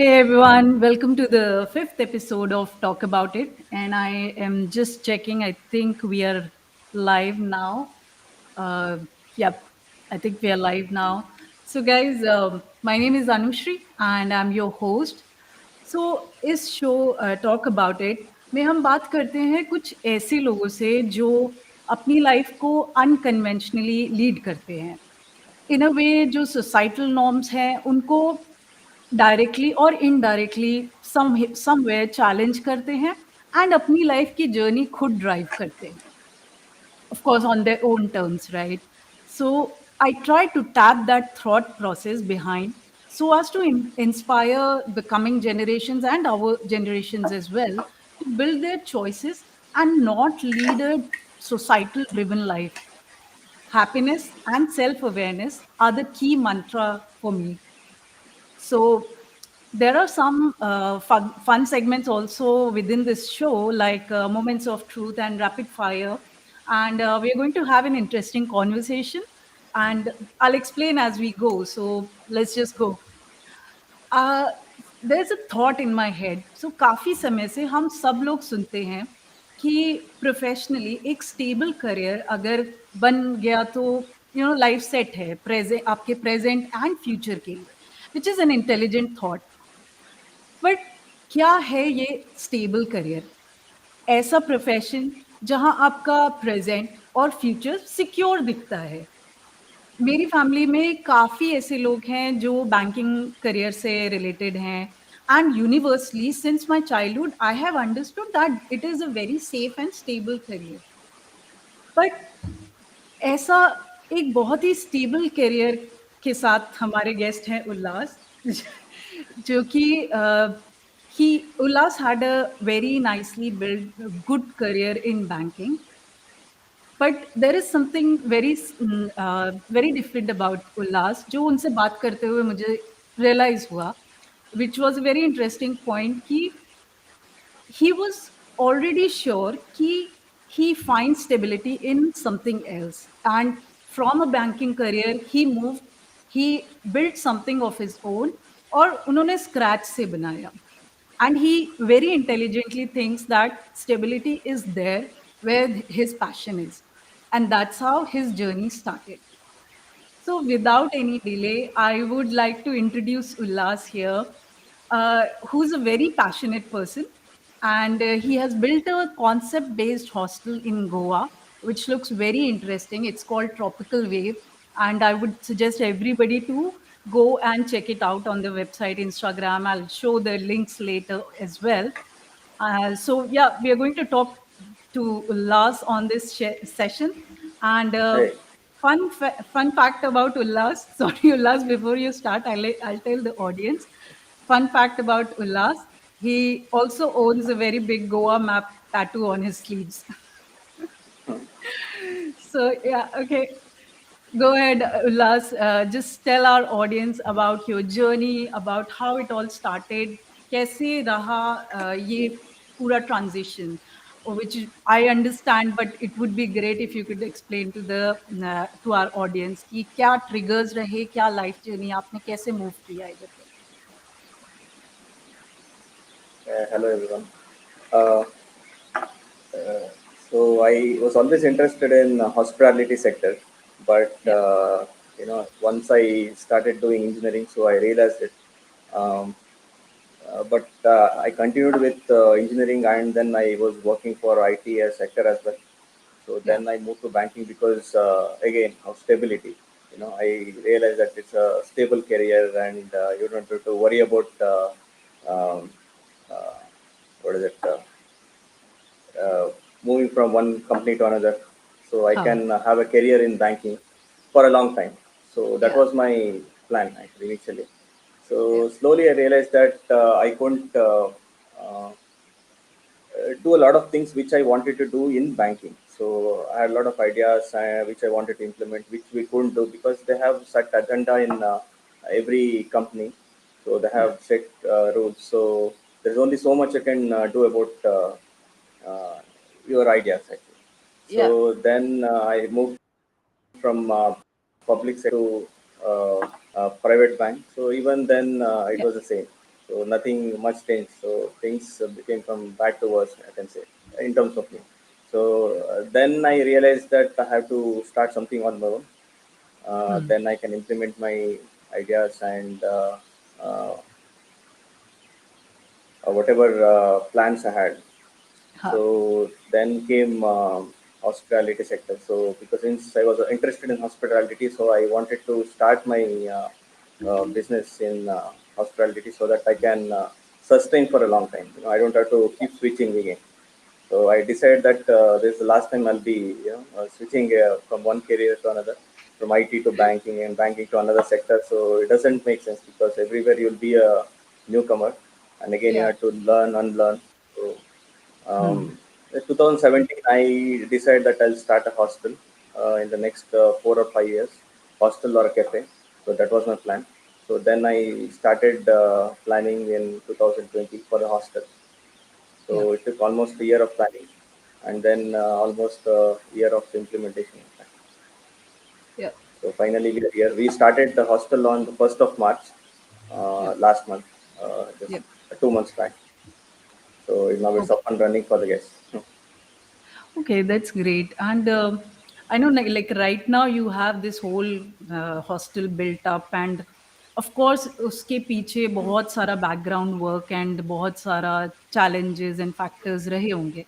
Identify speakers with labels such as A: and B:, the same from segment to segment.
A: Hey everyone, welcome to the fifth episode of Talk About It. And I am just checking, I think we are live now. Uh, yep, I think we are live now. So, guys, my name is Anushree and I'm your host. So, इस show talk about it में हम बात करते हैं कुछ ऐसे लोगों से जो अपनी लाइफ को अनकन्वेंशनली लीड करते हैं इन अ वे जो सोसाइटल नॉर्म्स हैं उनको डायरेक्टली और इनडायरेक्टली समवेयर चैलेंज करते हैं एंड अपनी लाइफ की जर्नी खुद ड्राइव करते हैं of course on their own terms, right? So I try to tap that thought process behind so as to inspire the coming generations and our generations as well to build their choices and not lead a societal driven life. Happiness and self awareness are the key mantra for me. So there are some fun segments also within this show, like moments of truth and rapid fire. And we're going to have an interesting conversation. And I'll explain as we go. So let's just go. Uh, there's a thought in my head. So काफी समय से हम सब लोग सुनते हैं कि professionally एक स्टेबल करियर अगर बन गया तो लाइफ सेट है प्रेजेंट आपके प्रेजेंट एंड फ्यूचर के लिए which is an intelligent thought but क्या है ये स्टेबल करियर ऐसा प्रोफेशन जहां आपका प्रेजेंट और फ्यूचर सिक्योर दिखता है मेरी फैमिली में काफ़ी ऐसे लोग हैं जो बैंकिंग करियर से रिलेटेड हैं and universally since my childhood I have understood that it is a very safe and stable career but ऐसा एक बहुत ही स्टेबल करियर के साथ हमारे गेस्ट हैं उल्लास जो कि he Ullas had a very nicely built good career in banking. But there is something very very different about Ullas जो उनसे बात करते हुए मुझे रियलाइज हुआ which was a very interesting point कि he was already sure he finds stability in something else and from a banking career he built something of his own और उन्होंने scratch से बनाया and he very intelligently thinks that stability is there where his passion is and that's how his journey started. So, without any delay, I would like to introduce Ullas here, who's a very passionate person. And he has built a concept based hostel in Goa, which looks very interesting. It's called Tropical Wave. And I would suggest everybody to go and check it out on the website, Instagram. I'll show the links later as well. So, yeah, we are going to talk to Ullas on this session. And
B: Hey,
A: fun fact about Ullas. Sorry, Ullas, before you start, I'll tell the audience. Fun fact about Ullas. He also owns a very big Goa map tattoo on his sleeves. So, yeah, okay. Go ahead, Ullas. Just tell our audience about your journey, about how it all started. कैसे रहा ये पूरा transition, which I understand, but it would be great if you could explain to the to our audience कि क्या triggers रहे, क्या life journey आपने कैसे move किया इधर पे.
B: hello everyone. Uh, so I was always interested in hospitality sector, but
A: Yeah,
B: once I started doing engineering, so I realized it. Um, but I continued with engineering, and then I was working for IT as sector as well. So
A: yeah,
B: then I moved to banking because again of stability. I realized that it's a stable career, and you don't have to worry about um, uh, what is it. Moving from one company to another. So I
A: हाँ,
B: can have a career in banking for a long time. So that
A: yeah,
B: was my plan actually initially.
A: yeah,
B: So slowly I realized that I couldn't do a lot of things which I wanted to do in banking. So I had a lot of ideas which I wanted to implement, which we couldn't do because they have set agenda in every company. So they
A: yeah,
B: have set rules. So there's only so much I can do about your ideas actually.
A: yeah,
B: So then I moved from public sector to private bank. So even then it
A: yeah,
B: was the same. So nothing much changed. So things became from bad to worse, I can say, in terms of me. So then I realized that I have to start something on my own.
A: Hmm.
B: Then I can implement my ideas and whatever plans I had.
A: Ha.
B: So then came hospitality sector. So because since I was interested in hospitality, so I wanted to start my business in hospitality so that I can sustain for a long time. I don't have to keep switching again. So I decided that this is the last time I'll be switching from one career to another, from IT to banking and banking to another sector. So it doesn't make sense because everywhere you'll be a newcomer, and again you
A: Yeah.
B: have to learn, unlearn. So
A: Hmm.
B: in 2017, I decided that I'll start a hostel in the next 4 or 5 years, hostel or a cafe. So that was my plan. So then I started planning in 2020 for the hostel.
A: Yeah.
B: So it took almost a year of planning and then almost a year of implementation.
A: Yeah.
B: So finally, we are here. We started the hostel on the 1st of March
A: Yeah.
B: last month, just
A: Yeah.
B: 2 months back. So now it's
A: Okay.
B: up and running for the guests.
A: Okay, that's great. And I know, like right now, you have this whole hostel built up, and of course, उसके पीछे बहुत सारा background work and बहुत सारा challenges and factors रहे होंगे.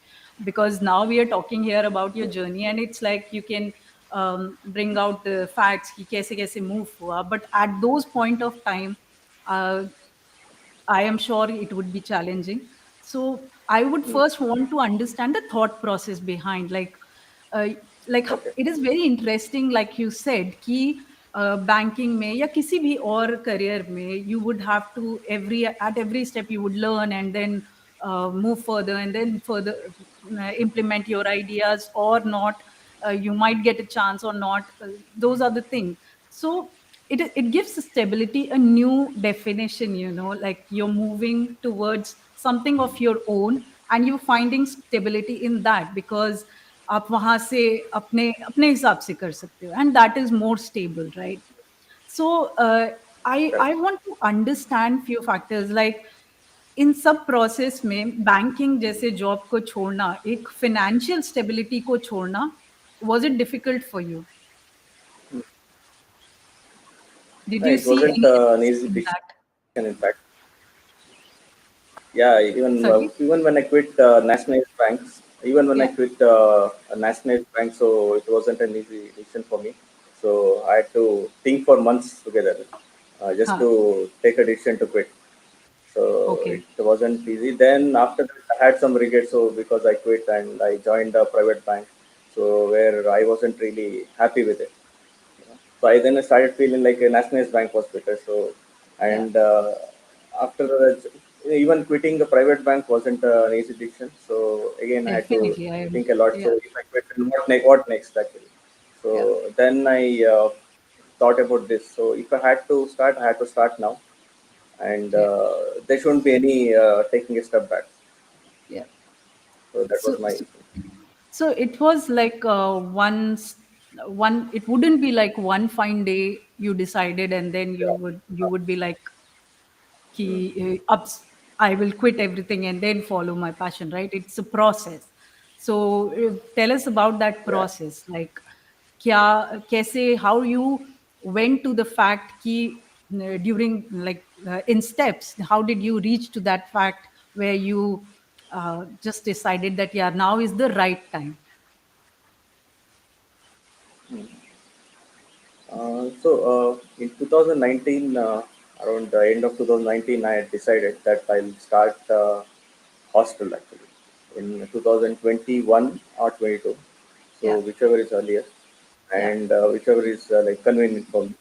A: Because now we are talking here about your journey, and it's like you can bring out the facts कि कैसे कैसे move हुआ. But at those point of time, uh, I am sure it would be challenging. So I would first want to understand the thought process behind, uh,
B: Okay.
A: it is very interesting, like you said, कि banking में या किसी भी और career में you would have to at every step you would learn and then move further and then further implement your ideas or not. You might get a chance or not. Those are the things. So it gives stability a new definition, like you're moving towards something of your own and you're finding stability in that because आप वहां से अपने अपने हिसाब से कर सकते हो and that is more stable, right? So I
B: Correct.
A: want to understand few factors like इन सब प्रोसेस में बैंकिंग जैसे जॉब को छोड़ना, एक फाइनेंशियल स्टेबिलिटी को छोड़ना, was it difficult for you? Did
B: No,
A: you
B: it
A: see
B: wasn't
A: any
B: an
A: risk
B: easy
A: in
B: decision,
A: that?
B: in fact. Yeah,
A: Sorry?
B: even when I quit nationalized banks, even when I
A: Yeah.
B: quit a nationalized bank, so it wasn't an easy decision for me. So I had to think for months together just
A: Huh.
B: to take a decision to quit. So it
A: Okay.
B: wasn't easy. Then after that, I had some regrets. So because I quit and I joined a private bank, so where I wasn't really happy with it. So I then started feeling like a nationalized bank was better. So,
A: Yeah.
B: and after even quitting the private bank wasn't an easy decision. So again, I had to
A: Definitely. I am.
B: think a lot.
A: Yeah.
B: So if I quit, then what next actually?
A: Yeah.
B: So then I thought about this. So if I had to start, I had to start now, and
A: Yeah.
B: there shouldn't be any taking a step back.
A: Yeah.
B: So that was
A: So,
B: my
A: so, so it was like one. It wouldn't be like one fine day you decided, and then you would be like, कि ups, I will quit everything and then follow my passion, right? It's a process. So tell us about that
B: yeah.
A: process. Like, क्या कैसे how you went to the fact कि during like in steps, how did you reach to that fact where you just decided that yeah, now is the right time?
B: In 2019, around the end of 2019, I had decided that I'll start hostel actually in 2021 or 22.
A: Yeah,
B: So whichever is earlier
A: yeah,
B: and whichever is like convenient for me.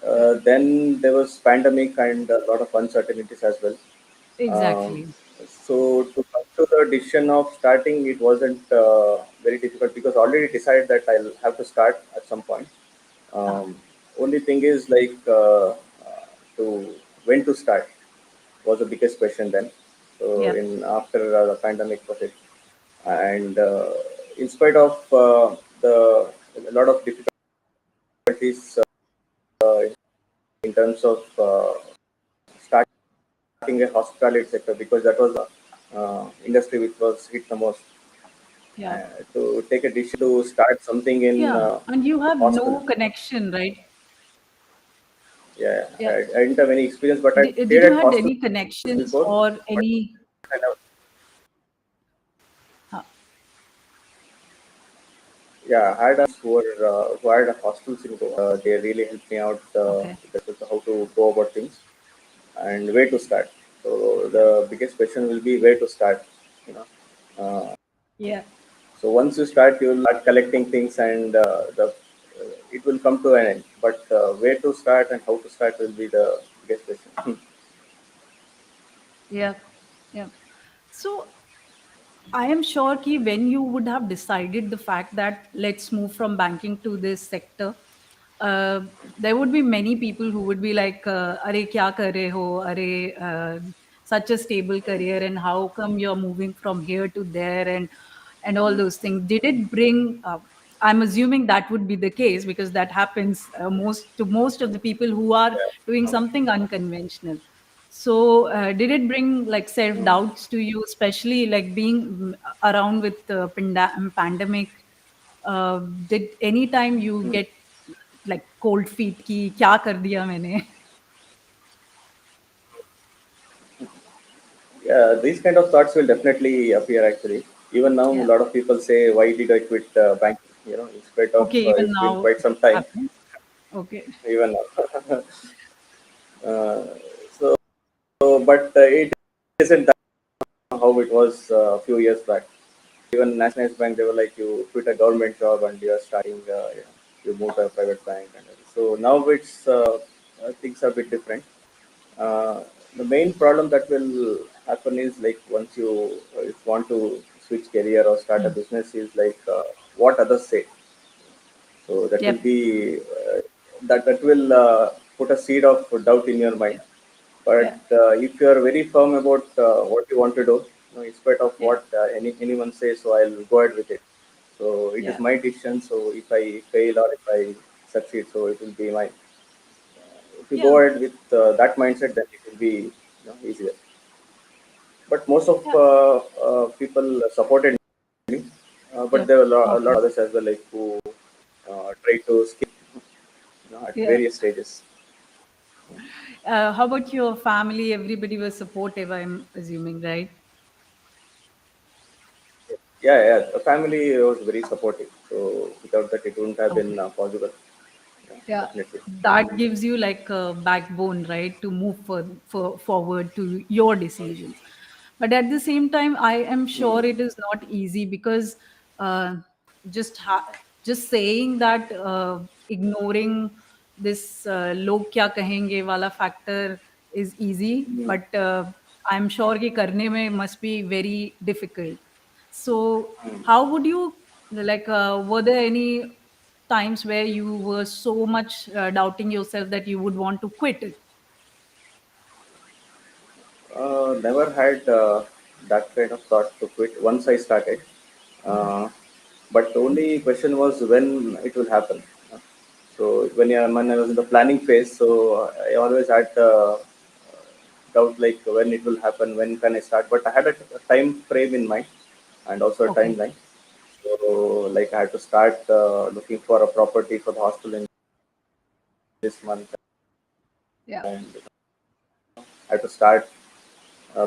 A: yeah,
B: Then there was pandemic and a lot of uncertainties as well. Um,
A: exactly.
B: so to come to the decision of starting, it wasn't very difficult because already decided that I'll have to start at some point.
A: Huh.
B: Um, Only thing is like to when to start was the biggest question then. So
A: Yeah,
B: in after the pandemic was it, and in spite of the a lot of difficulties in terms of starting a hospitality sector because that was the industry which was hit the most.
A: Yeah.
B: To take a decision to start something in
A: Yeah. And you have
B: hostel.
A: no connection, right?
B: Yeah,
A: Yeah.
B: I didn't have any experience, but I
A: Did
B: stayed
A: you
B: at
A: had
B: hostels
A: any connections
B: before.
A: or
B: But
A: any?
B: I never,
A: Huh,
B: yeah, I had a who had a hostels in Goa. They really helped me out
A: okay.
B: with how to go about things and where to start. So
A: Yeah.
B: the biggest question will be where to start. You know, uh,
A: Yeah.
B: so once you start, you will start collecting things, and it will come to an end. But where to start and how to start will be the biggest question.
A: Yeah. Yeah. So I am sure ki when you would have decided the fact that let's move from banking to this sector, uh, there would be many people who would be like, "Are kya kar rahe ho? Are such a stable career, and how come you're moving from here to there and all those things?" Did it bring? I'm assuming that would be the case because that happens most of the people who are doing something unconventional. So, did it bring like self
B: Mm.
A: doubts to you, especially like being around with the pandemic? Did any time you
B: Mm.
A: get like cold feet ki kya kar diya maine?
B: Yeah, these kind of thoughts will definitely appear actually. Even now, a
A: Yeah.
B: lot of people say, "Why did I quit banking?" In spite of
A: Okay, even
B: it's been
A: now
B: quite some
A: it
B: time,
A: happens. Okay.
B: even now. uh, so, but it isn't that how it was a few years back. Even nationalized bank, they were like, "You quit a government job and you are starting, you move to a private bank." And so now it's things are a bit different. Uh, the main problem that will happen is like once you if you want to switch career or start a
A: Hmm.
B: business is like what others say. So that will
A: Yep.
B: be that will put a seed of doubt in your mind.
A: Yeah.
B: But
A: Yeah.
B: if you are very firm about what you want to do, in spite of
A: Yeah.
B: what anyone says, so I'll go ahead with it. So it is
A: Yeah.
B: my decision. So if I fail or if I succeed, so it will be my. If you go
A: Yeah.
B: ahead with that mindset, then it will be easier. But most of
A: Yeah.
B: people supported me, but
A: Yep.
B: there were a lot
A: Okay.
B: of others as well, like who try to skip at
A: Yeah.
B: various stages.
A: How about your family? Everybody was supportive, I'm assuming, right?
B: Yeah, yeah, the family was very supportive. So without that, it wouldn't have been
A: Okay.
B: possible. Yeah,
A: Yeah,
B: definitely.
A: that gives you like a backbone, right, to move forward to your decisions. But at the same time, I am sure
B: Mm.
A: it is not easy because uh, just just saying that ignoring this log kya kahenge wala factor is easy,
B: Mm.
A: but I'm sure कि करने में must be very difficult. So, how would you like? Were there any times where you were so much doubting yourself that you would want to quit it?
B: Never had that kind of thought to quit once I started.
A: Okay.
B: Uh, but the only question was when it will happen. So when I was in the planning phase, so I always had doubt like when it will happen, when can I start. But I had a time frame in mind and also a
A: Okay.
B: timeline. So like I had to start looking for a property for the hostel in this month,
A: Yeah.
B: and I had to start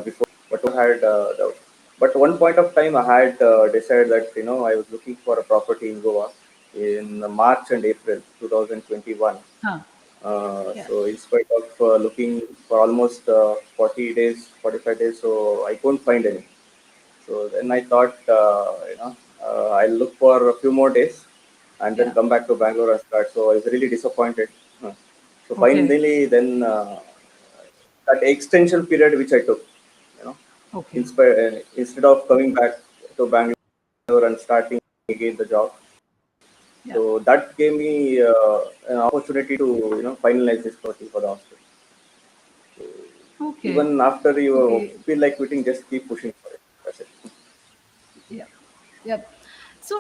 B: before. But I had doubt. But one point of time, I had decided that I was looking for a property in Goa in March and April 2021.
A: Huh. Yeah.
B: So in spite of looking for almost 40 days, 45 days, so I couldn't find any. So then I thought, I'll look for a few more days and then
A: Yeah.
B: come back to Bangalore and start. So I was really disappointed. Huh. So
A: Okay.
B: finally, then that extension period which I took, you know,
A: Okay.
B: instead of coming back to Bangalore and starting again the job,
A: Yeah.
B: so that gave me an opportunity to finalize this project for the hospital.
A: Okay.
B: Even after you
A: Okay.
B: feel like quitting, just keep pushing for it. That's it.
A: Yeah. Yep. So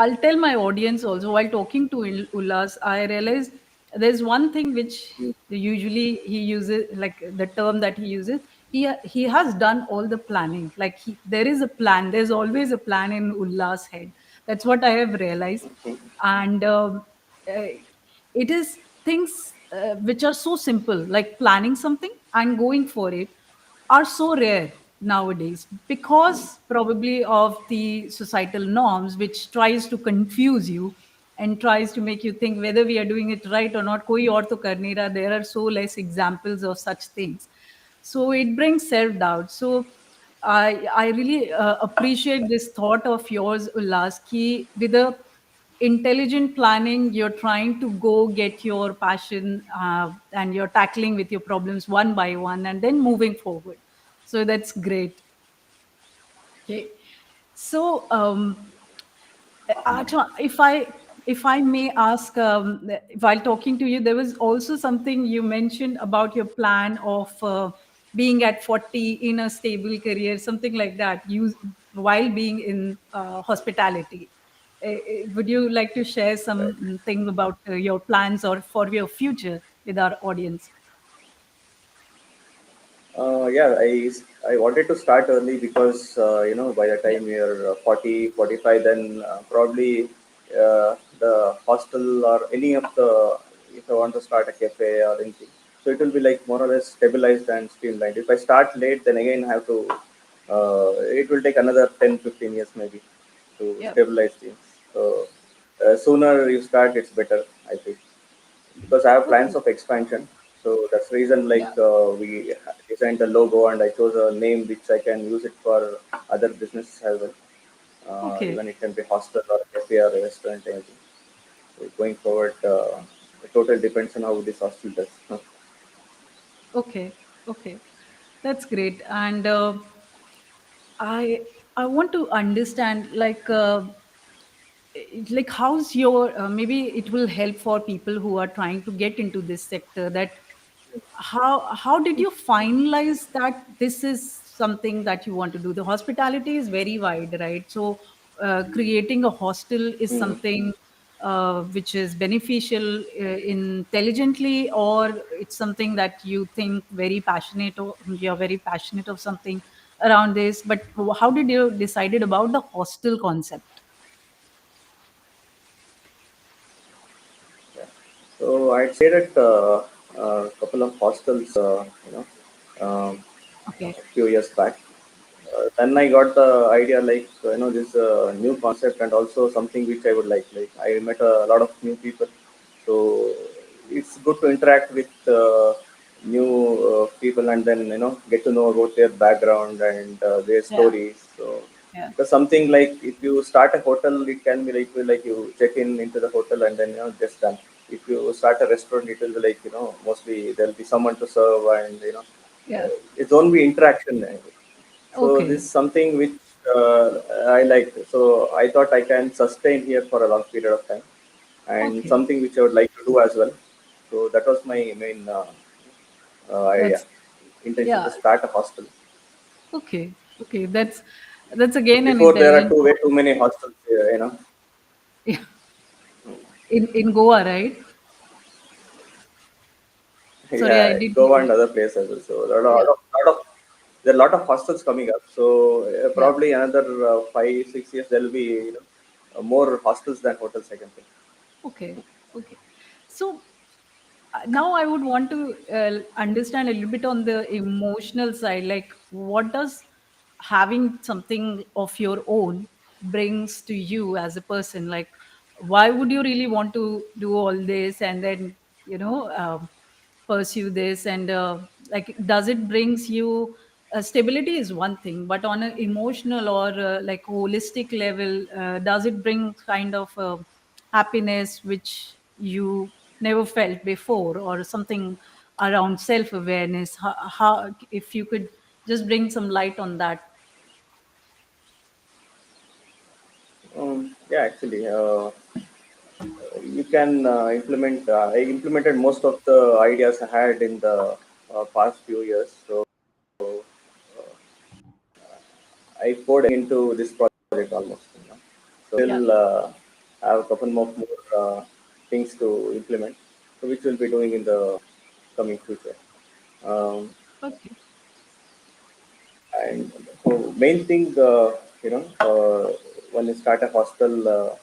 A: I'll tell my audience also while talking to Ullas, I realized there's one thing which usually he uses, like the term that he uses. He has done all the planning. Like there is a plan. There's always a plan in Ullas' head. That's what I have realized, and uh, it is things which are so simple, like planning something and going for it, are so rare nowadays because probably of the societal norms which tries to confuse you and tries to make you think whether we are doing it right or not. Koi aur to kar nahi raha. There are so less examples of such things, so it brings self doubt. So I really appreciate this thought of yours, Ullas, ki with a intelligent planning you're trying to go get your passion, and you're tackling with your problems one by one and then moving forward. So that's great. Okay. So Acha, if I may ask, while talking to you, there was also something you mentioned about your plan of being at 40 in a stable career, something like that. You while being in hospitality. Would you like to share
B: Right.
A: something about your plans or for your future with our audience?
B: Yeah, I wanted to start early because by the
A: Yeah.
B: time you're 40, 45, then probably the hostel or any of the, if I want to start a cafe or anything, so it will be like more or less stabilized and streamlined. If I start late, then again I have to it will take another 10, 15 years maybe to
A: Yeah.
B: stabilize things. So sooner you start, it's better, I think, because I have plans
A: Okay.
B: of expansion. So that's the reason
A: Yeah.
B: like we designed the logo and I chose a name which I can use it for other businesses as well.
A: Okay.
B: Even it can be hostel or cafe or a restaurant, anything. So going forward, it totally depends on how this hostel does.
A: Okay. Okay. That's great. And I I want to understand, like how's your maybe it will help for people who are trying to get into this sector, that how did you finalize that this is something that you want to do? The hospitality is very wide, right? So creating a hostel is
B: Hmm.
A: something which is beneficial intelligently, or it's something that you think very passionate, or you're very passionate of something around this. But how did you decided about the hostel concept?
B: Yeah. So I'd stayed at a couple of hostels, um,
A: Okay.
B: a few years back. Then I got the idea like this new concept and also something which I would like. Like I met a lot of new people, so it's good to interact with new people and then get to know about their background and their
A: Yeah.
B: stories. So
A: Yeah.
B: because something like if you start a hotel, it can be like you check in into the hotel and then just done. If you start a restaurant, it will be like mostly there'll be someone to serve and
A: Yeah.
B: it's only interaction. So this
A: Okay.
B: is something which I like. So I thought I can sustain here for a long period of time, and
A: Okay.
B: something which I would like to do as well. So that was my main idea,
A: That's
B: intention to
A: yeah.
B: start a hostel.
A: Okay. Okay. That's again an
B: Before there are
A: intelligent
B: way
A: thought.
B: too many hostels here.
A: Yeah. In Goa, right? Sorry, I
B: Yeah,
A: didn't
B: Goa
A: hear
B: and
A: you.
B: other places. So there are
A: Yeah.
B: there are a lot of hostels coming up. So
A: Yeah.
B: probably another 5, 6 years there will be more hostels than hotels. I can think.
A: Okay. Okay. So now I would want to understand a little bit on the emotional side. Like, what does having something of your own brings to you as a person? Like, why would you really want to do all this and then pursue this? And like, does it brings you stability is one thing, but on an emotional or like holistic level, does it bring kind of happiness which you never felt before, or something around self awareness? How, if you could just bring some light on that?
B: Yeah, actually, you can implement. I implemented most of the ideas I had in the past few years. So I poured into this project almost. So
A: Yeah.
B: still have a couple more things to implement. which we'll be doing in the coming future. Um,
A: Okay.
B: and so main thing, when you start a hostel,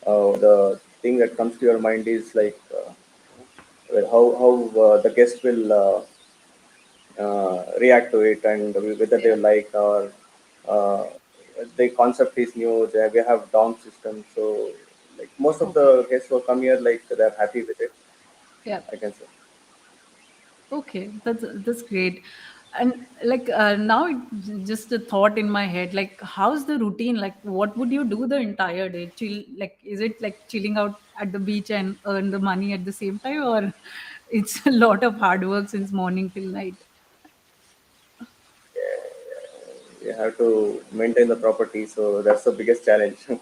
B: the thing that comes to your mind is like well, how the guest will react to it, and whether they
A: Yeah.
B: like, or uh, the concept is new. We have dorm system, so like most of
A: Okay.
B: the guests who come here, like they're happy with it,
A: Yeah.
B: I can say.
A: Okay, that's great. And like now, just a thought in my head, like how's the routine? Like, what would you do the entire day? Chill, like, is it like chilling out at the beach and earn the money at the same time, or it's a lot of hard work since morning till night?
B: You have to maintain the property, so that's the biggest challenge.
A: Yeah,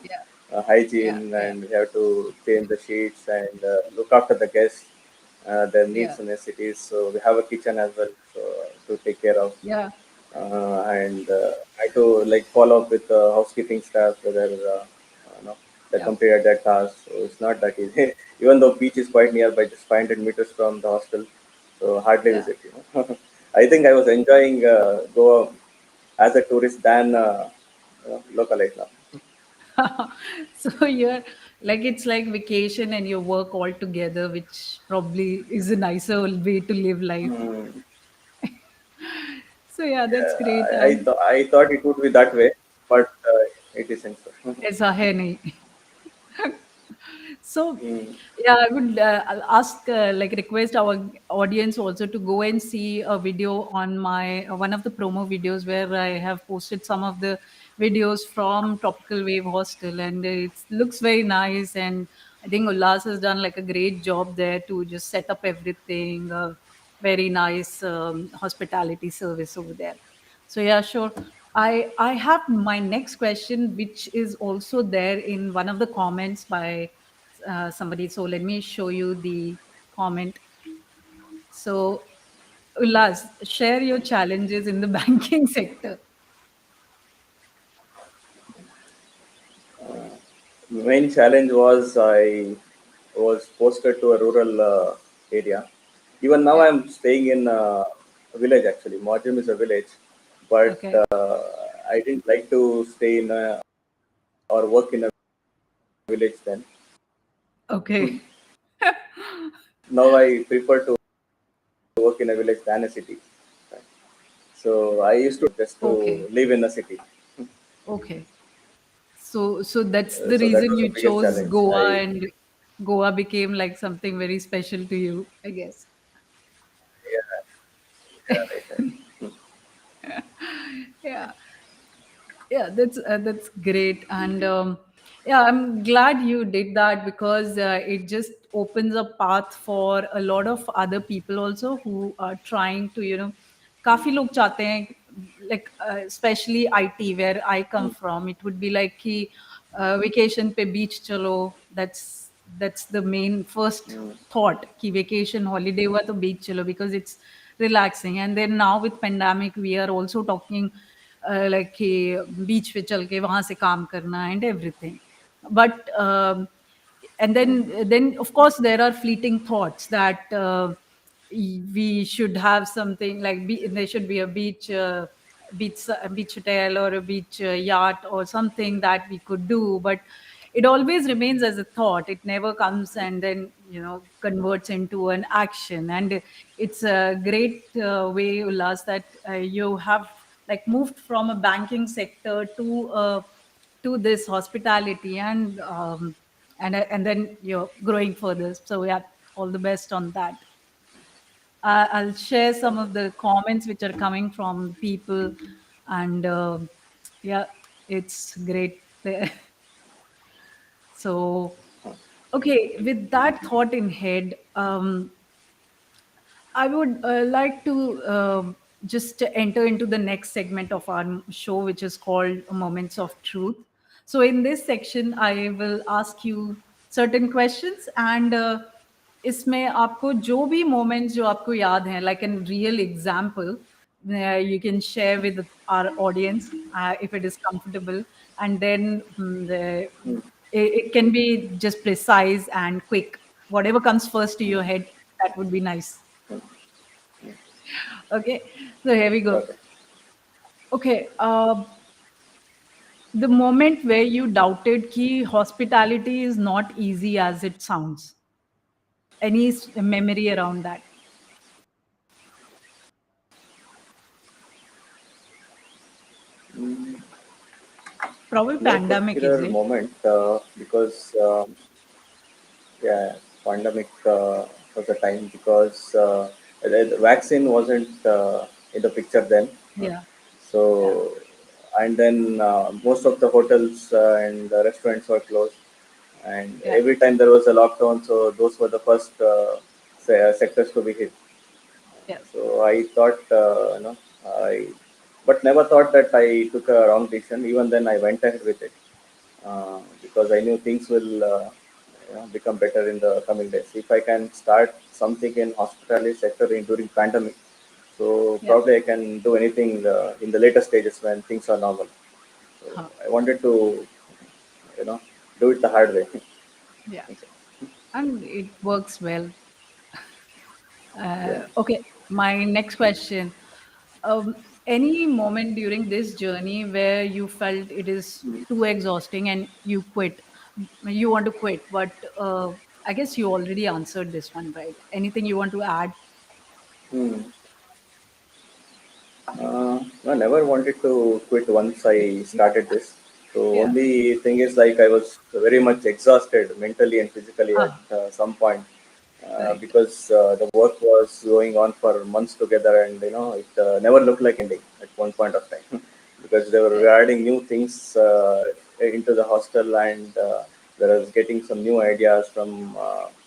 A: yeah,
B: Hygiene,
A: yeah,
B: and we have to change the sheets and look after the guests, their
A: yeah,
B: needs and necessities. So we have a kitchen as well, so to take care of,
A: yeah,
B: and I to like follow up with the housekeeping staff whether they
A: yeah,
B: completed their tasks. So it's not that easy. Even though beach is quite nearby, just 500 meters from the hostel, so hardly
A: yeah.
B: visit. I think I was enjoying Goa as a tourist than localite now.
A: So you're like it's like vacation and your work all together, which probably is a nicer way to live life.
B: Mm,
A: So yeah, that's
B: yeah,
A: great.
B: I
A: And
B: I thought it would be that way, but it isn't so.
A: ऐसा है नहीं. So,
B: Mm,
A: yeah, I would I'll ask, like, request our audience also to go and see a video on my one of the promo videos where I have posted some of the videos from Tropical Wave Hostel, and it looks very nice. And I think Ullas has done like a great job there to just set up everything. Very nice hospitality service over there. So yeah, sure. I have my next question, which is also there in one of the comments by somebody. So let me show you the comment. So Ullas, share your challenges in the banking sector.
B: main challenge was I was posted to a rural area. Even now,
A: Yeah.
B: I'm staying in a village actually. Modrim is a village, but
A: Okay.
B: I didn't like to stay in or work in a village then.
A: Okay.
B: Now I prefer to work in a village than a city. So I used to just to
A: Okay.
B: live in a city.
A: Okay. So that's the
B: So that
A: reason
B: was the
A: you
B: biggest
A: chose
B: challenge.
A: Goa, and Goa became like something very special to you, I guess.
B: Yeah, yeah, right.
A: Yeah. Yeah, that's great. And yeah, I'm glad you did that because it just opens a path for a lot of other people also who are trying to, काफी लोग चाहते हैं, like especially IT where I come from, it would be like कि vacation पे beach चलो. That's the main first
B: Mm,
A: thought कि vacation holiday हुआ तो beach चलो, because it's relaxing. And then now with pandemic we are also talking like कि बीच पे चल के वहां से काम करना and everything. But and then of course there are fleeting thoughts that we should have something like there should be a beach hotel or a beach yacht or something that we could do. But it always remains as a thought. It never comes and then converts into an action. And it's a great way, Ullas, that you have like moved from a banking sector to this hospitality, and then you're growing further. So yeah, all the best on that. I'll share some of the comments which are coming from people, and yeah, it's great there. So okay, with that thought in head, I would like to just enter into the next segment of our show, which is called Moments of Truth. So, in this section, I will ask you certain questions, and इसमें आपको जो भी moments जो आपको याद हैं, like a real example, you can share with our audience if it is comfortable, and then it can be just precise and quick. whatever comes first to your head, that would be nice. Okay, so here we go.
B: Okay.
A: Okay, the moment where you doubted ki hospitality is not easy as it sounds. Any memory around that?
B: Mm,
A: Probably
B: no
A: pandemic, is
B: particular
A: it?
B: moment because yeah, pandemic was the time because the vaccine wasn't in the picture then.
A: Yeah, yeah,
B: So, and then most of the hotels and the restaurants were closed, and
A: yeah,
B: every time there was a lockdown, so those were the first sectors to be hit.
A: yeah,
B: So I thought, I, but never thought that I took a wrong decision. Even then, I went ahead with it because I knew things will become better in the coming days. If I can start something in hospitality sector during pandemic, so
A: yeah.
B: probably I can do anything in the later stages when things are normal. So
A: Huh.
B: I wanted to, you know, do it the hard way.
A: Yeah, and it works well.
B: Yeah.
A: Okay, my next question. Any moment during this journey where you felt it is too exhausting and you quit? You want to quit, but I guess you already answered this one, right? Anything you want to add?
B: Hmm. I never wanted to quit once I started this. So
A: Yeah.
B: only thing is like I was very much exhausted mentally and physically at
A: Ah,
B: some point
A: right.
B: because the work was going on for months together, and it never looked like ending at one point of time because they were
A: Right.
B: adding new things into the hostel, and there was getting some new ideas from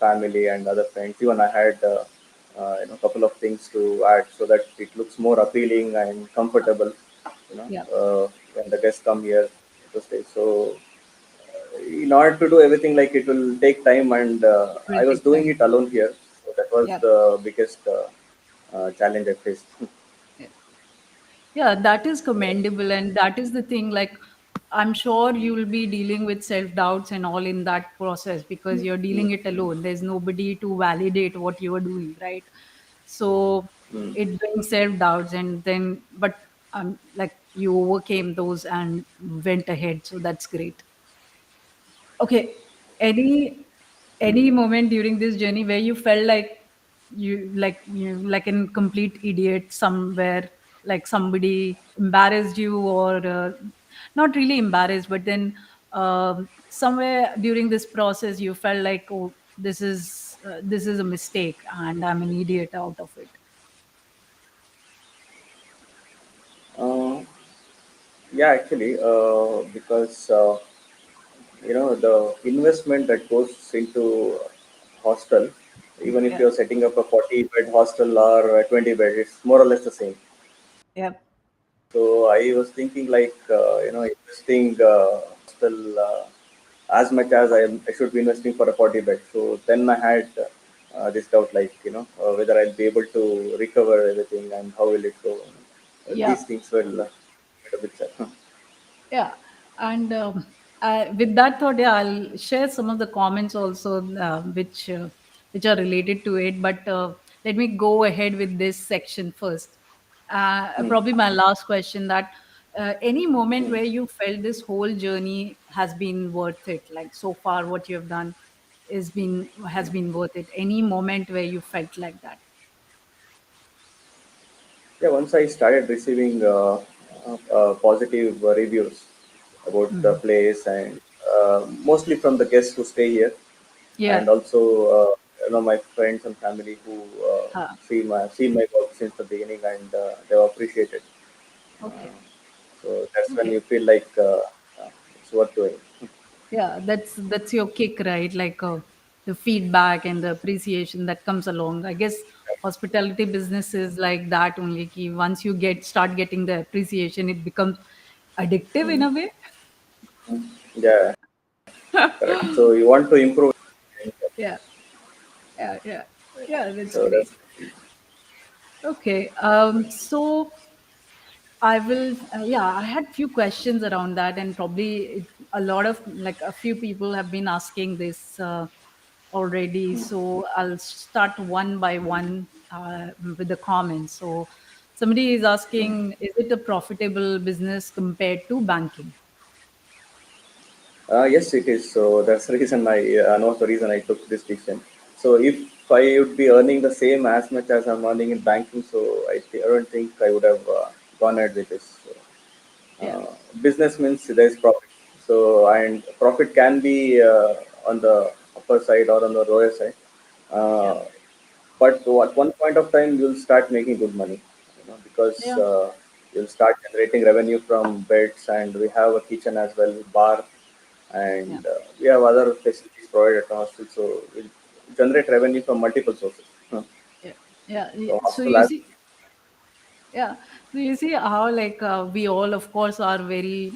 B: family and other friends. Even I had couple of things to add so that it looks more appealing and comfortable
A: Yeah.
B: when the guests come here to stay. So in order to do everything, like, it will take time, and
A: It will
B: I was
A: take
B: doing
A: time.
B: it alone here, so that was
A: Yeah.
B: the biggest challenge I faced.
A: Yeah. Yeah, that is commendable. And that is the thing. Like, I'm sure you will be dealing with self doubts and all in that process because you're dealing it alone. There's nobody to validate what you are doing, right? So
B: Mm.
A: it brings self doubts. And then, but like you overcame those and went ahead. So that's great. Okay. Any moment during this journey where you felt like you like an complete idiot somewhere, like somebody embarrassed you, or not really embarrassed, but then somewhere during this process you felt like, oh, this is a mistake and I'm an idiot out of it.
B: uh, yeah, actually, because the investment that goes into hostel, even if
A: Yeah.
B: you're setting up a 40 bed hostel or a 20 bed, it's more or less the same.
A: Yeah.
B: So I was thinking like, investing hostel as much as I should be investing for a 40 bed. So then I had this doubt, like, whether I'll be able to recover everything and how will it go.
A: Yeah.
B: These things will get a bit sad.
A: Yeah, and with that thought, yeah, I'll share some of the comments also, which are related to it. But let me go ahead with this section first.
B: Hmm.
A: Probably my last question: that any moment
B: Hmm.
A: where you felt this whole journey has been worth it, like so far, what you have done has been worth it. Any moment where you felt like that?
B: Yeah, once I started receiving positive reviews about the
A: Mhm.
B: place, and mostly from the guests who stay here,
A: Yeah.
B: and also my friends and family who
A: Huh.
B: seen my work since the beginning, and they have appreciated.
A: Okay.
B: So that's when
A: Okay.
B: you feel like it's worth doing.
A: Yeah, that's your kick, right? Like the feedback and the appreciation that comes along. I guess hospitality business is like that only. Ki once you start getting the appreciation, it becomes addictive in
B: Mm.
A: a way.
B: Yeah, correct. So you want to improve.
A: Yeah, yeah, yeah, yeah. That's
B: So that's
A: great. Okay, so I will. Yeah, I had few questions around that, and probably a lot of like a few people have been asking this. already, so I'll start one by one with the comments. So somebody is asking, is it a profitable business compared to banking?
B: Yes, it is. So that's the reason one of the reason I took this decision. So if I would be earning the same as much as I'm earning in banking, so I don't think I would have gone ahead with this. So,
A: Yeah,
B: business means there's profit. So and profit can be on the upper side or on the lower side.
A: yeah,
B: Uh, but at one point of time you'll start making good money, because
A: yeah,
B: you'll start generating revenue from beds, and we have a kitchen as well, bar,
A: yeah,
B: and we have other facilities provided at the hostel. So we'll generate revenue from multiple sources. Huh.
A: yeah, yeah.
B: So
A: So
B: hostel
A: you
B: as
A: see, yeah. So you see how, like, we all, of course, are very,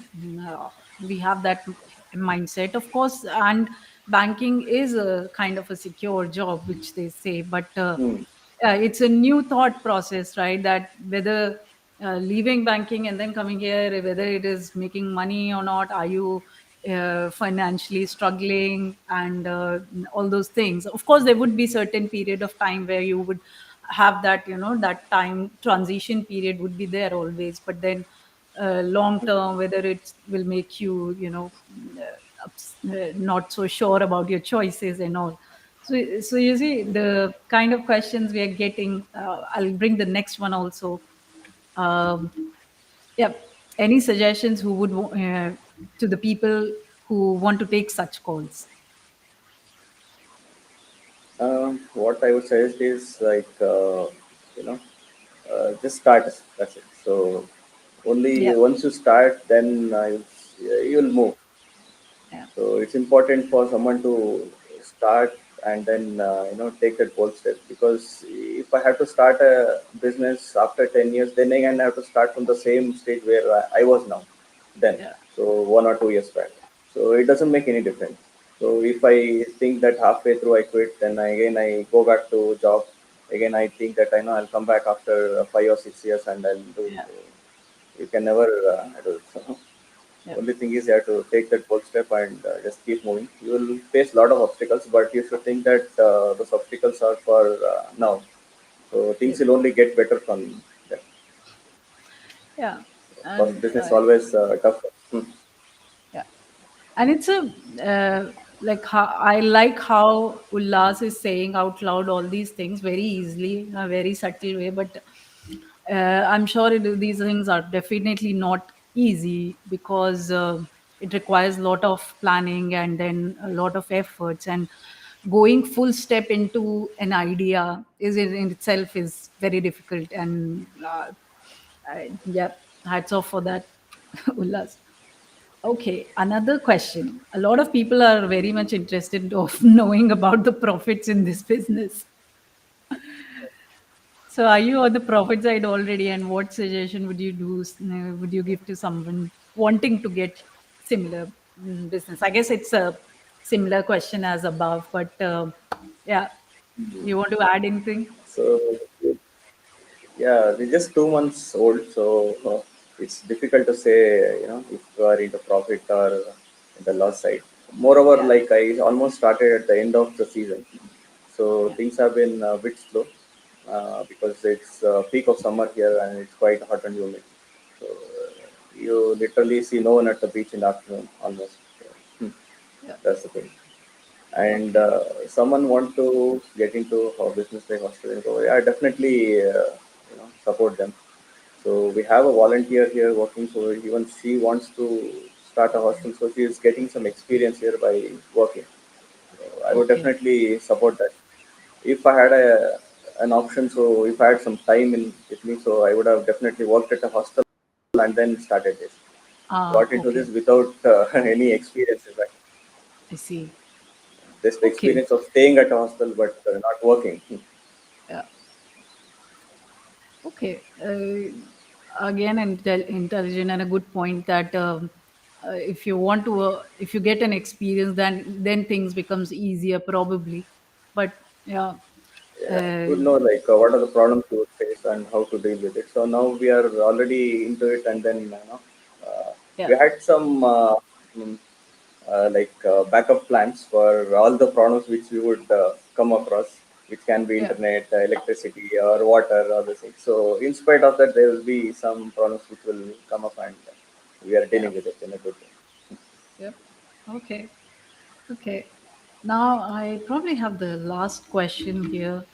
A: we have that mindset, of course, and banking is a kind of a secure job, which they say, but
B: hmm.
A: it's a new thought process, right? That whether leaving banking and then coming here, whether it is making money or not, are you financially struggling, and all those things. Of course, there would be certain period of time where you would have that, that time transition period would be there always, but then long term, whether it will make you, not so sure about your choices and all. So you see the kind of questions we are getting. I'll bring the next one also. Um, yeah. Any suggestions who would to the people who want to take such calls?
B: What I would suggest is like, you know just start. That's it. So only
A: Yeah.
B: once you start, then you'll move.
A: Yeah.
B: So it's important for someone to start and then take that bold step. Because if I have to start a business after 10 years, then again I have to start from the same stage where I was now. Then,
A: Yeah.
B: so 1 or 2 years back. So it doesn't make any difference. So if I think that halfway through I quit, then I go back to job. Again I think that I know I'll come back after 5 or 6 years and I'll do it.
A: Yeah.
B: So you can never do it. So
A: Yeah.
B: only thing is you have to take that bold step and just keep moving. You will face a lot of obstacles, but you should think that those obstacles are for now. So
A: Yeah.
B: things will only get better from that.
A: Yeah.
B: Of course,
A: And
B: business always tough. Hmm.
A: yeah. And it's a like how I like how Ullas is saying out loud all these things very easily in a very subtle way, but I'm sure these things are definitely not easy, because it requires a lot of planning and then a lot of efforts, and going full step into an idea is in itself is very difficult. And yeah, hats off for that. Ullas. Okay, another question. A lot of people are very much interested of knowing about the profits in this business. So, are you on the profit side already? And what suggestion would you do? Would you give to someone wanting to get similar business? I guess it's a similar question as above, but yeah, you want to add anything?
B: So yeah, they're just 2 months old, so it's difficult to say, if you are in the profit or in the loss side. Moreover,
A: Yeah,
B: like I almost started at the end of the season, so
A: yeah,
B: things have been a bit slow because it's peak of summer here and it's quite hot and humid. So you literally see no one at the beach in the afternoon almost. Hmm.
A: yeah.
B: That's the thing. And
A: Okay.
B: someone want to get into a business like Australian Go, I definitely support them. So we have a volunteer here working. So even she wants to start a hostel, so she is getting some experience here by working. So I would
A: Okay.
B: definitely support that. If I had an option, so if I had some time in with me, so I would have definitely worked at a hostel and then started this.
A: Ah,
B: Got into
A: okay.
B: this without any experience, in fact.
A: I see.
B: Just the
A: Okay.
B: experience of staying at a hostel but not working.
A: Yeah. Okay. Again, intelligent and a good point that if you want to, if you get an experience, then things becomes easier probably. But yeah,
B: Yeah,
A: uh,
B: you would know like what are the problems you would face and how to deal with it. So now we are already into it, and then uh, we
A: yeah,
B: had some backup plans for all the problems which we would come across, which can be
A: Yeah.
B: internet, electricity, or water, or the things. So, in spite of that, there will be some problems which will come up, and we are
A: Yeah.
B: dealing with it in a good way.
A: Yep. Okay. Okay. Now I probably have the last question here.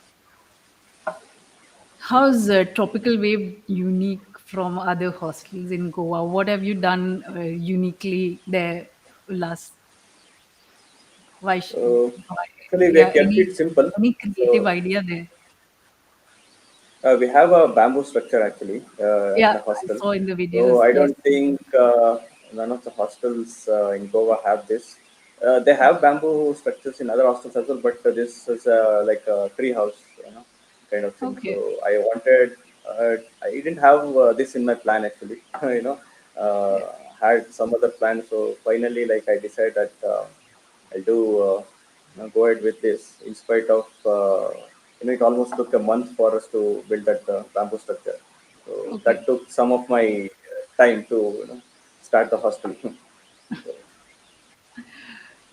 A: How's Tropical Wave unique from other hostels in Goa? What have you done uniquely there, Ullas?
B: So,
A: Why?
B: actually, we
A: Yeah,
B: have kept it simple.
A: any creative
B: So,
A: idea there?
B: we have a bamboo structure actually at
A: Yeah,
B: the
A: I
B: hostel.
A: saw in the
B: So
A: videos.
B: I
A: Yes.
B: don't think none of the hostels in Goa have this. They
A: Yeah.
B: have bamboo structures in other hostels as well, but this is like a tree house, kind of thing. So
A: Okay.
B: I wanted, I didn't have this in my plan actually.
A: Yeah.
B: Had some other plan. So finally, like I decided that I'll do go ahead with this in spite of it almost took a month for us to build that bamboo structure. So
A: Okay.
B: that took some of my time to start the hostel. So,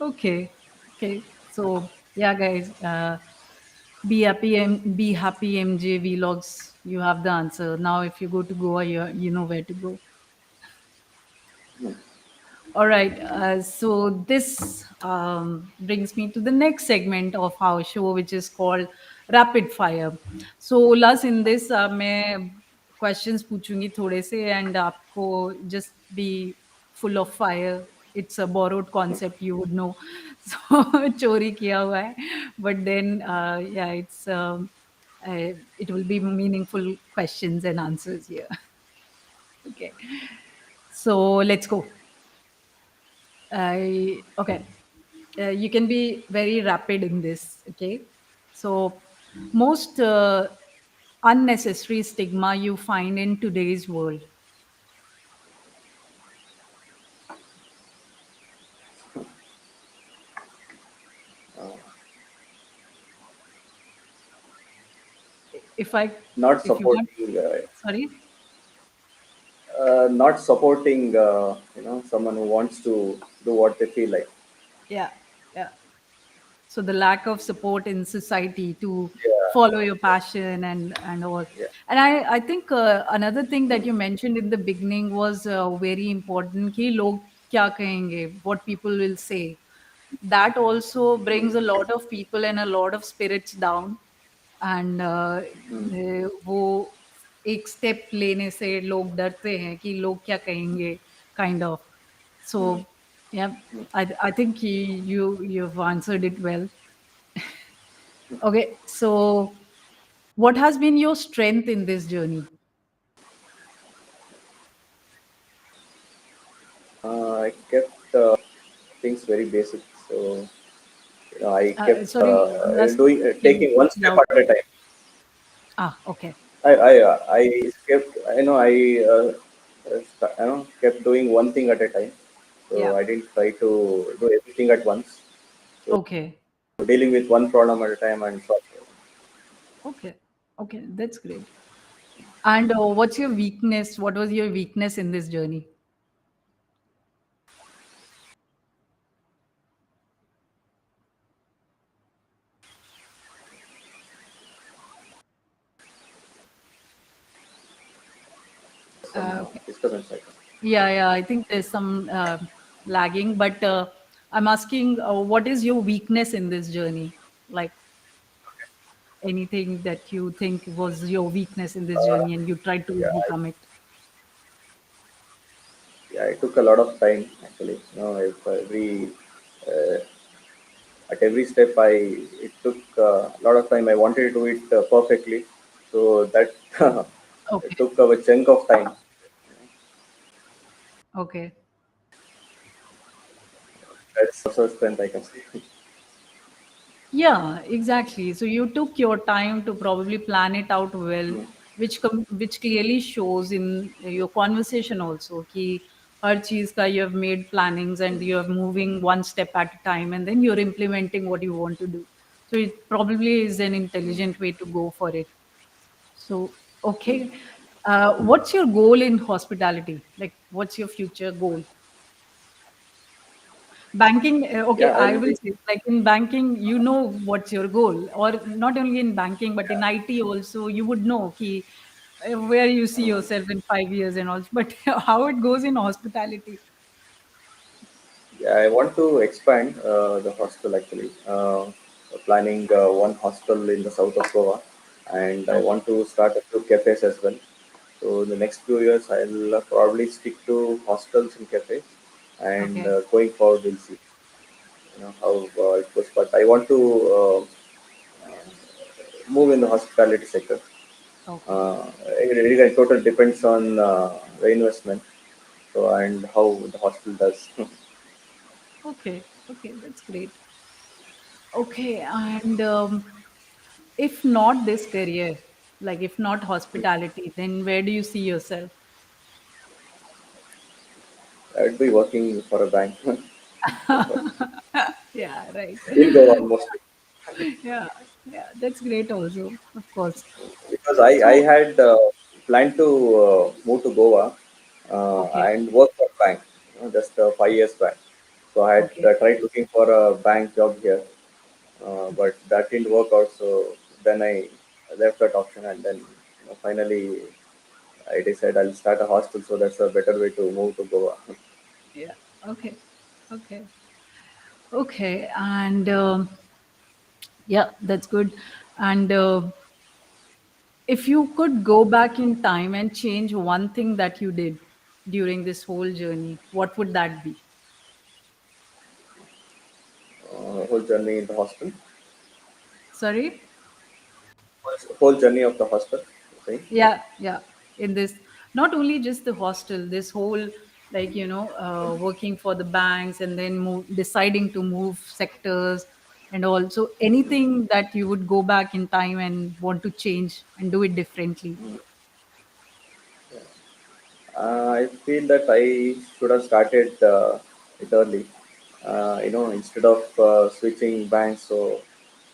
A: Okay. Okay. So yeah, guys, be happy MJ vlogs. You have the answer now. If you go to Goa, you know where to go. All right. So this brings me to the next segment of our show, which is called Rapid Fire. So Ulas, in this मैं questions पूछूंगी थोड़े से and आपको just be full of fire. It's a borrowed concept, you would know. So चोरी किया हुआ है. But then yeah, it will be meaningful questions and answers here. Okay. So let's go. Okay. You can be very rapid in this. Okay. So, most unnecessary stigma you find in today's world. If I,
B: not
A: if you want,
B: supporting,
A: sorry.
B: not supporting, someone who wants to do what they feel like.
A: Yeah. Yeah. So the lack of support in society to
B: Yeah,
A: follow your passion and all.
B: yeah.
A: And I think another thing that you mentioned in the beginning was very important कि लोग क्या कहेंगे, what people will say. That also brings a lot of people and a lot of spirits down. And वो एक step लेने से लोग डरते हैं कि लोग क्या कहेंगे, kind of. So yeah, I think you've answered it well. Okay, so what has been your strength in this journey?
B: I kept things very basic. So I kept
A: Sorry, last,
B: doing
A: can you
B: taking one
A: speak
B: step
A: loud?
B: at a time.
A: Okay.
B: I kept kept doing one thing at a time.
A: Yeah.
B: So I didn't try to do everything at once. So
A: Okay.
B: dealing with one problem at a time and solve it.
A: Okay. Okay. That's great. And what's your weakness? What was your weakness in this journey?
B: Some
A: Okay.
B: discussions like that.
A: Yeah, yeah. I think there's some lagging, but I'm asking, what is your weakness in this journey? Like anything that you think was your weakness in this
B: Uh,
A: journey, and you tried to
B: yeah,
A: overcome it.
B: yeah, it took a lot of time actually. If every uh, at every step, it took a lot of time. I wanted to do it perfectly, so that it
A: Okay.
B: took a chunk of time.
A: Okay.
B: That's also strength I can say.
A: Yeah, exactly. So you took your time to probably plan it out well, which clearly shows in your conversation also. कि हर चीज का you have made plannings and you're moving one step at a time and then you're implementing what you want to do. So it probably is an intelligent way to go for it. So okay, what's your goal in hospitality? Like, what's your future goal? Banking, okay,
B: Yeah,
A: I
B: I'll
A: will
B: be.
A: say, like in banking, you know what's your goal, or not only in banking, but in IT also, you would know ki, where you see yourself in 5 years and all. But how it goes in hospitality?
B: Yeah, I want to expand the hostel actually. Planning one hostel in the south of Goa, and I
A: Okay,
B: want to start a few cafes as well. So in the next few years, I'll probably stick to hostels and cafes, and
A: okay,
B: going forward, we'll see how it goes. But I want to move in the hospitality sector.
A: okay,
B: Uh, it totally depends on the investment, so and how the hospital does.
A: okay, okay. That's great. Okay, and if not this career, like if not hospitality, then where do you see yourself?
B: I'd be working for a bank
A: Yeah, right.
B: in Goa mostly.
A: Yeah, yeah, that's great also, of course.
B: Because I
A: So,
B: had planned to move to Goa
A: okay,
B: and work for bank, just 5 years back. So I had
A: okay,
B: tried looking for a bank job here, but that didn't work out. So then I left that option, and then finally I decided I'll start a hostel. So that's a better way to move to Goa.
A: yeah, okay, okay, okay, and yeah, that's good. And if you could go back in time and change one thing that you did during this whole journey, what would that be?
B: Whole journey in the hostel,
A: Sorry?
B: whole journey of the hostel. Okay.
A: Yeah, yeah. In this, not only just the hostel, this whole, like, working for the banks and then deciding to move sectors, and also anything that you would go back in time and want to change and do it differently.
B: I feel that I should have started it early. Instead of switching banks, so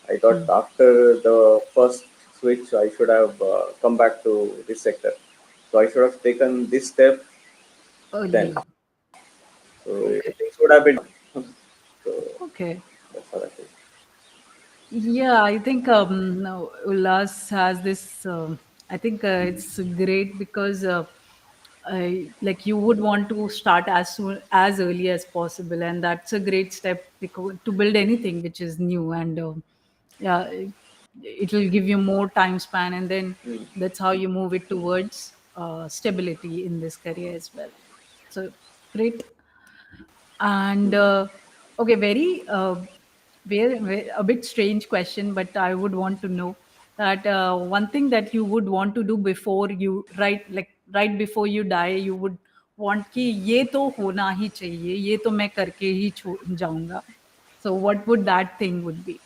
B: I thought
A: Hmm.
B: after the first switch, I should have come back to this sector. So I should have taken this step then.
A: Earlier.
B: So
A: Okay.
B: things would have been. So
A: Okay.
B: that's what I feel.
A: Yeah, I think no, Ullas has this. I think it's great because like you would want to start as early as possible, and that's a great step because to build anything which is new, and yeah, it will give you more time span, and then
B: Mm.
A: that's how you move it towards stability in this career as well. So great. And okay, very a bit strange question, but I would want to know that one thing that you would want to do before you right before you die, you would want कि ये तो होना ही चाहिए, ये तो मैं करके ही जाऊंगा. So what would that thing would be?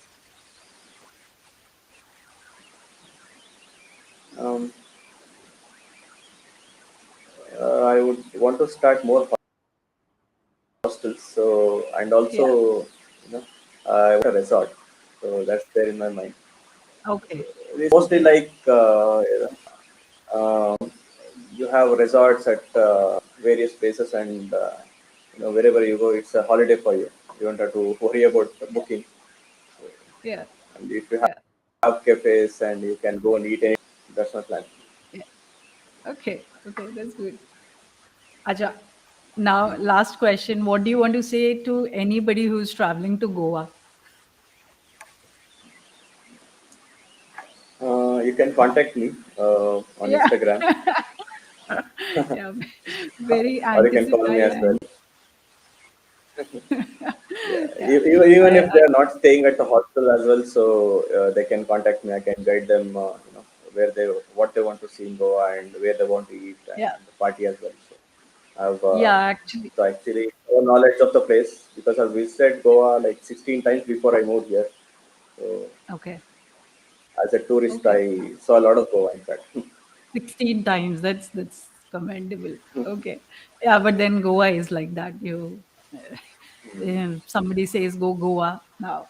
B: Um, I would want to start more hostels. So and also,
A: Yeah.
B: I want a resort. So that's there in my mind.
A: Okay.
B: It's mostly
A: Okay.
B: like you have resorts at various places, and wherever you go, it's a holiday for you. You don't have to worry about the booking.
A: Yeah.
B: And if you
A: Yeah.
B: have cafes and you can go and eat any, that's my plan.
A: Yeah. Okay. Okay. That's good. Acha. Now, last question. What do you want to say to anybody who's traveling to Goa?
B: You can contact me on
A: Yeah.
B: Instagram,
A: Yeah. Very
B: or you can call me
A: anticipated
B: as well.
A: and
B: Yeah,
A: yeah.
B: even if
A: I
B: they are not staying at the hostel as well, so they can contact me. I can guide them, where they what they want to see in Goa and where they want to eat and
A: yeah.
B: the party as well. So I've
A: Yeah, actually.
B: so actually more knowledge of the place because I've visited Goa like 16 times before I moved here. So
A: Okay.
B: as a tourist,
A: Okay.
B: I saw a lot of Goa. In fact,
A: 16 times. That's commendable. Okay. Yeah, but then Goa is like that. You somebody says go Goa now.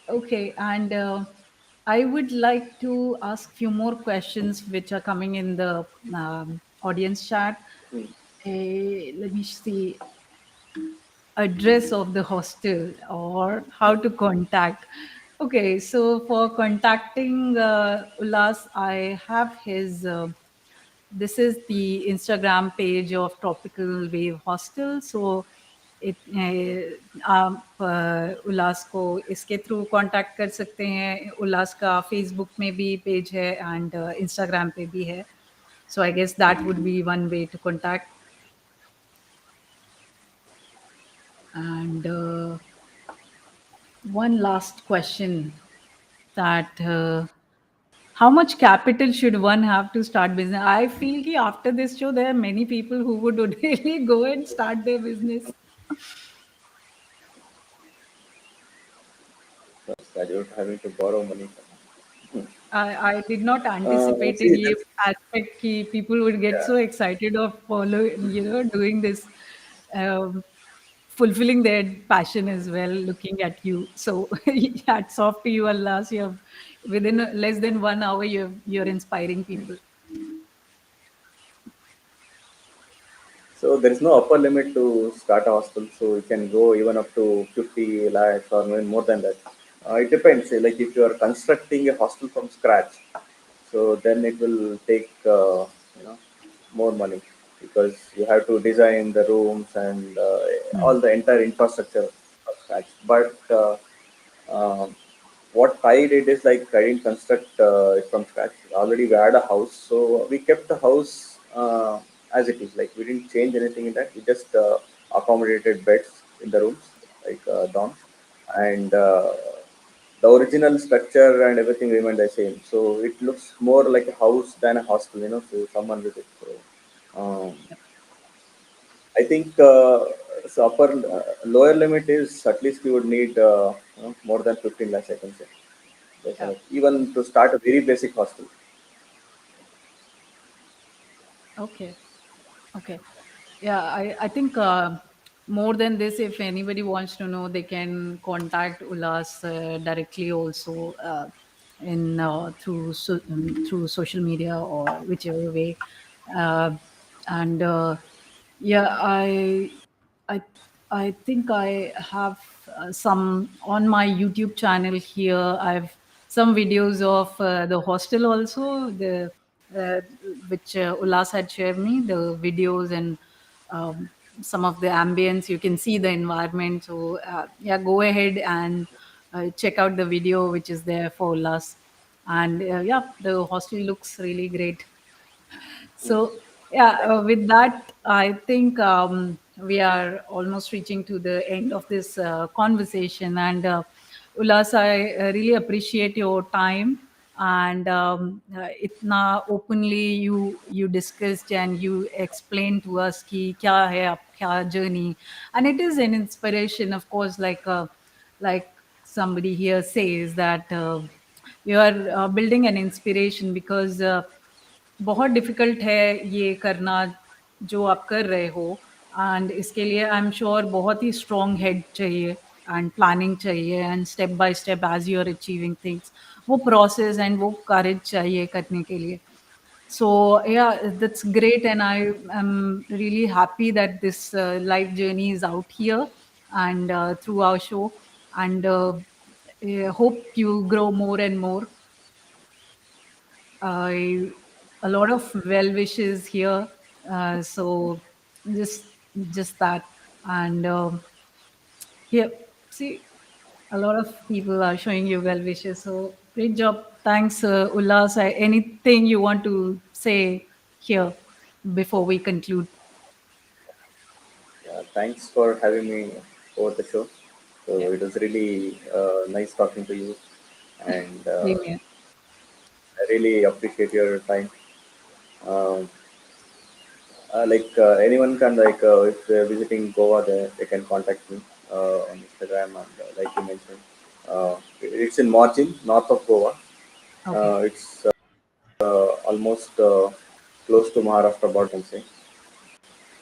A: Okay, and I would like to ask few more questions which are coming in the audience chat. Let me see. Address of the hostel or how to contact. Okay, so for contacting Ullas, I have his. This is the Instagram page of Tropical Wave Hostel. So आप उल्लास को इसके through contact कर सकते हैं. उल्लास का Facebook में भी page है एंड इंस्टाग्राम पे भी है. So I guess that would be one way to contact. And one last question that how much capital should one have to start business? I feel ki after this show, there are many people who would really go and start their business.
B: That you're having to borrow money.
A: I did not anticipated
B: See,
A: ये
B: that's
A: aspect कि people would get
B: yeah.
A: so excited of doing this, um, fulfilling their passion as well, looking at you. So hats off to you, Allah. You have within less than 1 hour, you're inspiring people.
B: So there is no upper limit to start a hostel, so you can go even up to 50 lakhs or even more than that. It depends. Like if you are constructing a hostel from scratch, so then it will take you know more money because you have to design the rooms and
A: Hmm.
B: all the entire infrastructure from scratch. But what I did is like I didn't construct it from scratch. Already we had a house, so we kept the house as it is. Like we didn't change anything in that. We just accommodated beds in the rooms, like dorms, and the original structure and everything remained the same. So it looks more like a house than a hostel, to someone with it. So I think so upper lower limit is at least you would need more than 15 lakhs. I can say.
A: Yeah.
B: Definitely. Even to start a very basic hostel.
A: Okay. Okay. Yeah, I think more than this, if anybody wants to know, they can contact Ullas directly also in through social media or whichever way. Uh, and yeah, I I think I have some on my YouTube channel here. I've some videos of the hostel also, the uh, which Ullas had shared me the videos and um, some of the ambience. You can see the environment. So yeah, go ahead and check out the video which is there for Ullas. And yeah, the hostel looks really great. So, yeah,
B: Thank you.
A: with that, I think we are almost reaching to the end of this conversation. And Ullas, I really appreciate your time and itna openly you discussed and you explained to us ki kya hai aapka journey, and it is an inspiration, of course, like somebody here says that you are building an inspiration because. बहुत difficult है ये करना जो आप कर रहे हो and इसके लिए आई एम श्योर बहुत ही स्ट्रॉन्ग हेड चाहिए एंड प्लानिंग चाहिए and step by step as you are achieving things वो प्रोसेस एंड वो करेज चाहिए करने के लिए. So yeah, that's great, and I am really happy that this life journey is out here and through our show, and hope you grow more and more. I A lot of well wishes here. So just just that, and here, see, a lot of people are showing you well wishes. So great job. Thanks, Ullas. Anything you want to say here before we conclude?
B: Thanks for having me over the show.
A: Yeah,
B: So it was really nice talking to you, and
A: same here.
B: I really appreciate your time. Um, anyone can if they're visiting Goa, they can contact me on Instagram and like you mentioned, it's in Margin, north of Goa.
A: Okay.
B: It's almost close to Maharashtra border, I can say.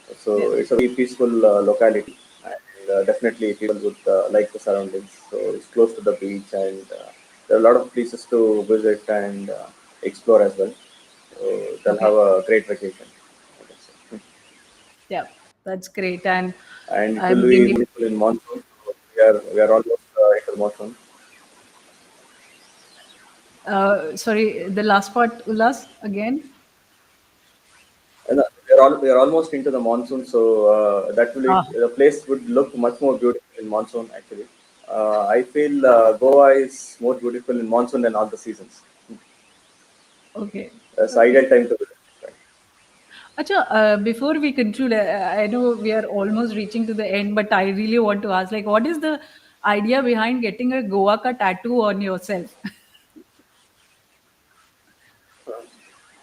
A: Yeah.
B: So it's a very peaceful locality, and definitely people would like the surroundings. So it's close to the beach, and there are a lot of places to visit and explore as well. So they'll
A: Okay.
B: have a great vacation. I guess.
A: Yeah, that's great. And
B: and it will
A: I'm
B: be
A: bringing.
B: beautiful in monsoon. So we are almost into the monsoon.
A: Sorry, the last part, Ullas, again.
B: And we are almost into the monsoon, so that will
A: Ah,
B: the place would look much more beautiful in monsoon actually. I feel Goa is more beautiful in monsoon than all the seasons.
A: okay.
B: It's
A: Okay.
B: ideal time to visit. Right.
A: Acha, before we conclude, I know we are almost reaching to the end, but I really want to ask, like, what is the idea behind getting a Goa ka tattoo on yourself?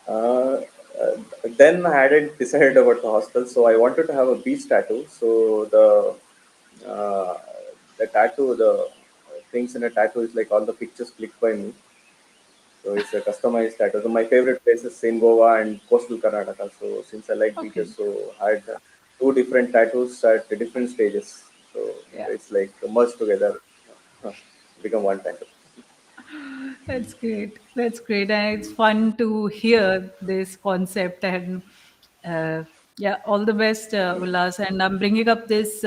B: Uh, uh, then I hadn't decided about the hostel, so I wanted to have a beach tattoo. So uh, the tattoo, the things in a tattoo is like all the pictures clicked by me. So it's a customized tattoo. So my favorite places in Goa and coastal Karnataka. So since I like beaches,
A: Okay.
B: so I had two different tattoos at different stages. So
A: Yeah.
B: it's like merged together, become one tattoo.
A: That's great. That's great. And it's fun to hear this concept. And uh, yeah, all the best, Ullas. And I'm bringing up this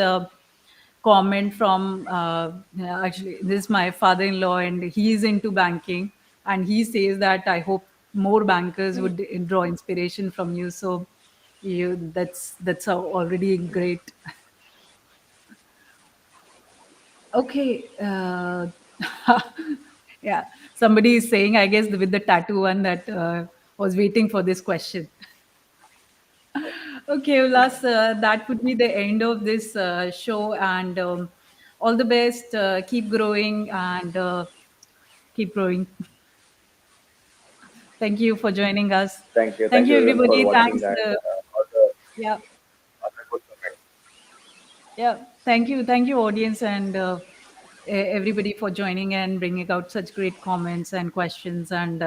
A: comment from yeah, actually, this is my father in law, and he's into banking. And he says that I hope more bankers would draw inspiration from you. So already great. Okay. Yeah. Somebody is saying, I guess, with the tattoo one that was waiting for this question. Okay, Ulas, that would be the end of this show. And all the best. Keep growing and keep growing. Thank you for joining us.
B: Thank
A: Thank
B: you
A: you,
B: everyone for
A: everybody.
B: watching
A: Thanks.
B: and all the
A: Yeah.
B: other good comments.
A: Yeah, thank you, audience, and everybody for joining and bringing out such great comments and questions. And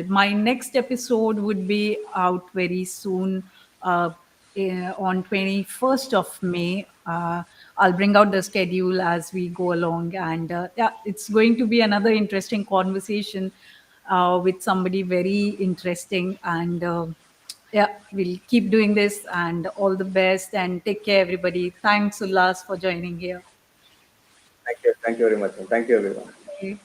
A: my next episode would be out very soon on 21st of May. I'll bring out the schedule as we go along, and yeah, it's going to be another interesting conversation with somebody very interesting and. Yeah, we'll keep doing this and all the best and take care, everybody. Thanks, Ullas, for joining here.
B: Thank you very much. And thank you everyone.
A: Okay.